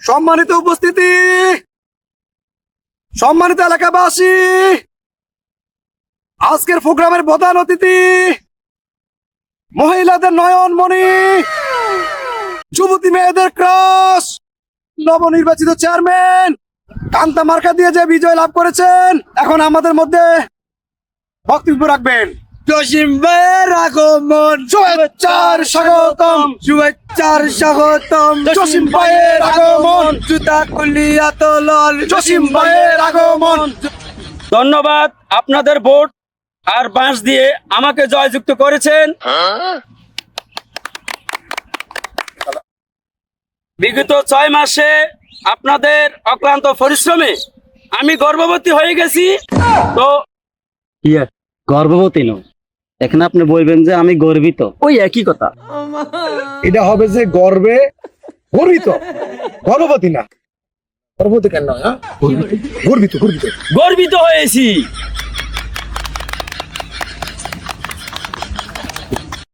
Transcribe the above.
সম্মানিত উপস্থিতি, সম্মানিত এলাকাবাসী, আজকের প্রোগ্রামের প্রধান অতিথি, মহিলাদের নয়নমণি, যুবতী মেয়েদের ক্রাশ, নবনির্বাচিত চেয়ারম্যান কান্তা মার্কা দিয়ে যে বিজয় লাভ করেছেন, এখন আমাদের মধ্যে বক্তব্য রাখবেন। জসিম ভাইয়ের আগমন, শুভেচ্ছার স্বাগতম, শুভেচ্ছার স্বাগতম। জসিম ভাইয়ের আগমন, জুতা খুলিয়া তোলন, জসিম ভাইয়ের আগমন। ধন্যবাদ, আপনাদের ভোট আর বাঁশ দিয়ে আমাকে জয়যুক্ত করেছেন। বিগত 6 মাসে আপনাদের অক্লান্ত পরিশ্রমে আমি গর্ভবতী হয়ে গেছি। তো গর্ভবতী নয়, এখানে আপনি বলবেন যে আমি গর্বিত, ওই একই কথা। এটা হবে যে গর্বে গর্বিত, গর্ভবতী না। গর্ভবতী কেন নয়? গর্বিত গর্বিত গর্বিত হয়েছি।